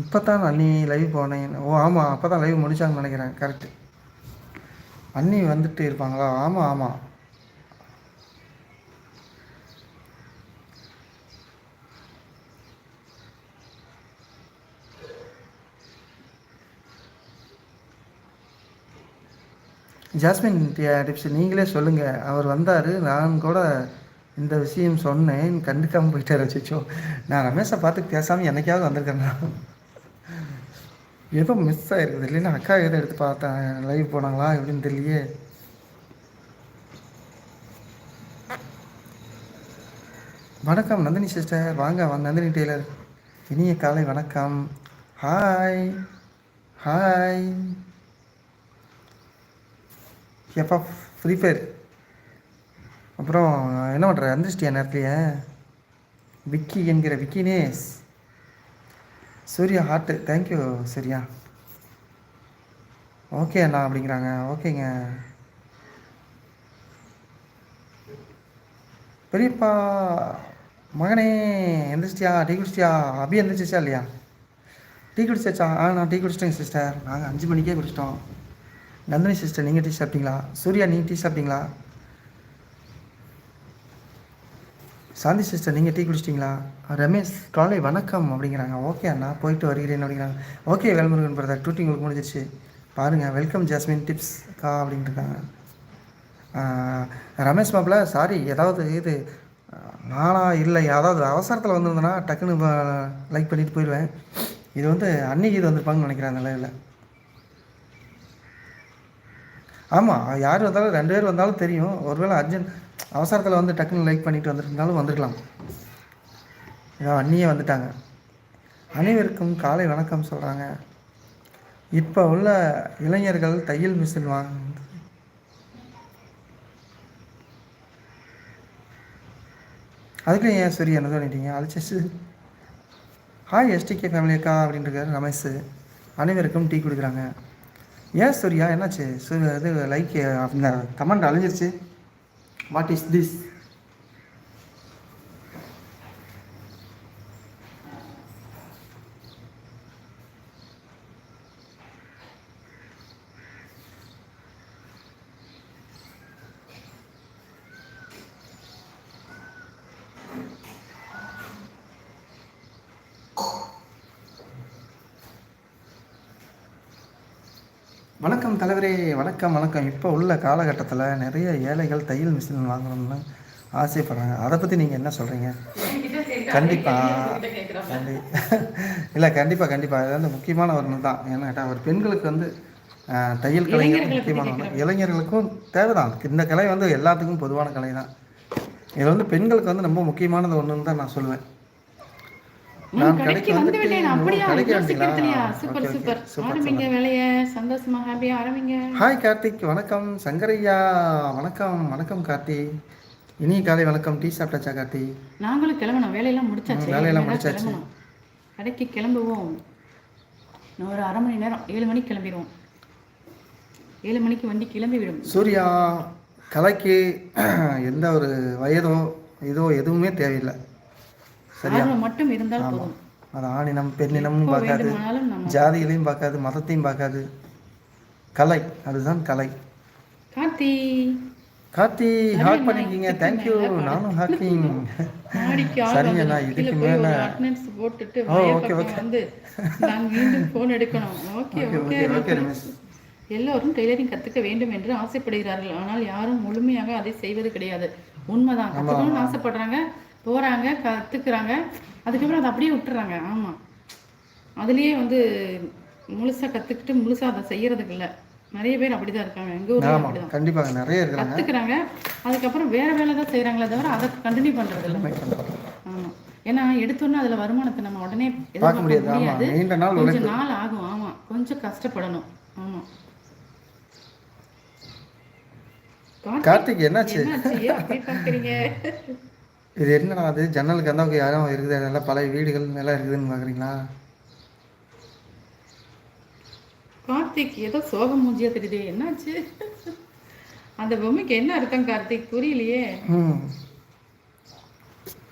இப்போ தான் அண்ணி லைவ் போனேன். ஓ ஆமாம், அப்போ தான் லைவ் முடிச்சாங்கன்னு நினைக்கிறேன். கரெக்டு. அண்ணி வந்துட்டு இருப்பாங்களா? ஆமாம் ஆமாம். ஜாஸ்மின் டிப்ஸ் நீங்களே சொல்லுங்கள். அவர் வந்தார், நான் கூட இந்த விஷயம் சொன்னேன், கண்டுக்காமல் போயிட்டார். வச்சுச்சோ, நான் ரமேஷை பார்த்து பேசாமல் என்னைக்காவது வந்திருக்கேன்னா ஏதோ மிஸ் ஆகிருக்குது. இல்லைன்னா அக்கா எதை எடுத்து பார்த்தேன், லைவ் போனாங்களா எப்படின்னு தெரியலையே. வணக்கம் நந்தினி சிஸ்டர், வாங்க நந்தினி டெய்லர். இனிய காலை வணக்கம். Hi hi. எப்பா ஃப்ரீ ஃபயர். அப்புறம் என்ன பண்ணுற, வந்துச்சிட்டியா நேரத்துலையே? விக்கி என்கிற Vignesh. Surya heart, thank you Surya. Okay அண்ணா அப்படிங்கிறாங்க. ஓகேங்க பெரியப்பா. மகனே எந்திரிச்சிட்டியா? டீ குடிச்சிட்டியா? அபி எந்திரிச்சிச்சா இல்லையா? டீ குடிச்சாச்சா? நான் டீ குடிச்சிட்டேங்க சிஸ்டர். நாங்கள் 5 மணிக்கே குடிச்சிட்டோம். நந்தினி சிஸ்டர் நீங்கள் டீ சாப்பிட்டீங்களா? சூர்யா நீங்கள் டீ சாப்பிட்டீங்களா? சாந்தி சிஸ்டர் நீங்கள் டீ குடிச்சிட்டிங்களா? ரமேஷ் காலை வணக்கம் அப்படிங்கிறாங்க. ஓகே அண்ணா போயிட்டு வருகிறேன் அப்படிங்கிறாங்க. ஓகே வேல்முருகன் பிரதர், டூட்டி உங்களுக்கு முடிஞ்சிச்சு பாருங்கள். வெல்கம் ஜாஸ்மின் டிப்ஸ் கா அப்படின்ட்டு இருக்காங்க. ரமேஷ் மாப்பிள்ள சாரி, ஏதாவது இது நானா இல்லை, அதாவது அவசரத்தில் வந்திருந்தேன்னா டக்குன்னு லைக் பண்ணிவிட்டு போயிடுவேன். இது வந்து அன்னைக்கு இது வந்திருப்பாங்கன்னு நினைக்கிறேன் அந்த லைவில். ஆமாம், யார் வந்தாலும் 2 பேர் வந்தாலும் தெரியும். ஒருவேளை அர்ஜென்ட் அவசரத்தில் வந்து டக்குன்னு லைக் பண்ணிட்டு வந்துருந்தாலும் வந்துருக்கலாம். ஏதோ அண்ணியே வந்துட்டாங்க. அனைவருக்கும் காலை வணக்கம் சொல்கிறாங்க. இப்போ உள்ள இளைஞர்கள் தையல் மிஷின் அதுக்கு ஏன் சரி என்ன பண்ணிட்டீங்க அழைச்சிச்சு. ஹாய் எஸ்டிகே ஃபேமிலி அக்கா அப்படின்ட்டு ரமேஷ். அனைவருக்கும் டீ கொடுக்குறாங்க. ஏன் சூர்யா என்னாச்சு? இது லைக் அந்த கமெண்ட் அழிஞ்சிருச்சு. What is this? வணக்கம் தலைவரே, வணக்கம் வணக்கம். இப்போ உள்ள காலகட்டத்தில் நிறைய ஏழைகள் தையல் மிஷின் வாங்கணும்னு ஆசைப்படுறாங்க. அதை பற்றி நீங்கள் என்ன சொல்கிறீங்க? கண்டிப்பாக இல்லை, கண்டிப்பாக அது வந்து முக்கியமான ஒன்று தான். ஏன்னா கேட்டால் ஒரு பெண்களுக்கு வந்து தையல் கலைஞர் முக்கியமான ஒன்று, இளைஞர்களுக்கும் தேவை தான். இந்த கலை வந்து எல்லாத்துக்கும் பொதுவான கலை தான். இது வந்து பெண்களுக்கு வந்து ரொம்ப முக்கியமானது ஒன்றுன்னு தான் நான் சொல்லுவேன். நான் கடைக்கு வந்து விட்டேன். அப்படியே கடைக்கு வந்துட்டீங்களா? Super super. ஆரம்பிங்க வேலையை. சந்தோஷமா ஹாப்பியா ஆரம்பிங்க. ஹாய் கார்த்திக், வணக்கம். சங்கரையா வணக்கம். வணக்கம் கார்த்தி, இனி காலை வணக்கம். டீ சாப்பிட்டாச்சா கார்த்தி? நாங்களும் கிளம்பணும், வேலையெல்லாம் முடிச்சாச்சு. வேலையெல்லாம் முடிச்சாச்சு, கடைக்கு கிளம்புவோம். நான் ஒரு 1/2 மணி நேரம், 7 மணிக்கு கிளம்பிடுவோம். 7 மணிக்கு வண்டி கிளம்பிவிடும். சூர்யா கலைக்கு எந்த ஒரு வயதோ இதோ எதுவுமே தேவையில்லை. சரியா மட்டும் இருந்தால் போதும். அது ஆணினம் பெண்ணினமும் பார்க்காது, ஜாதிகளையும் பார்க்காது, மதத்தையும் பார்க்காது. கலை, அதுதான் கலை. கார்த்தி கார்த்தி ஹாக் பண்ணிருக்கீங்க, தேங்க்யூ. நானும் ஹாக்கிங். சரிங்க, நான் இதுக்கு மேலே போட்டுட்டு ஓகே ஓகே வந்து நான் மீண்டும் ஃபோன் எடுக்கணும். Okay okay okay Ramesh. எல்லோரும் டெய்லரிங் கற்றுக்க வேண்டும் என்று ஆசைப்படுகிறார்கள். ஆனால் யாரும் முழுமையாக அதை செய்வது கிடையாது. உண்மைதான், கற்றுக்கணும்னு ஆசைப்படுறாங்க, போகிறாங்க, கற்றுக்குறாங்க, அதுக்கப்புறம் அதை அப்படியே விட்டுறாங்க. ஆமாம், அதுலேயே வந்து முழுசாக கற்றுக்கிட்டு முழுசாக அதை செய்கிறதுக்கு இல்லை. நிறைய பேர் அப்படி தான் இருக்காங்க எங்கள் ஊரில். அப்படி தான் கண்டிப்பாக நிறைய கற்றுக்குறாங்க, அதுக்கப்புறம் வேறு வேலை தான் செய்கிறாங்களே தவிர அதை கண்டினியூ பண்ணுறது இல்லை. ஆமாம், ஏன்னா எடுத்தோன்னே அதில் வருமானத்தை நம்ம உடனே எதிர்பார்க்க முடியாது. கொஞ்சம் நாள் ஆகும். ஆமாம், கொஞ்சம் கஷ்டப்படணும். ஆமாம். கார்த்திக் என்னாச்சு? இது என்னடா, அது ஜன்னலுக்கு அந்த யாரும் இருக்குது, நல்லா பழைய வீடுகள் நல்லா இருக்குதுன்னு பார்க்குறீங்களா? கார்த்திக் ஏதோ சோக மூஞ்சியா தெரியுது, என்னாச்சு? அந்த பொம்மைக்கு என்ன அர்த்தம் கார்த்திக்? புரியலையே.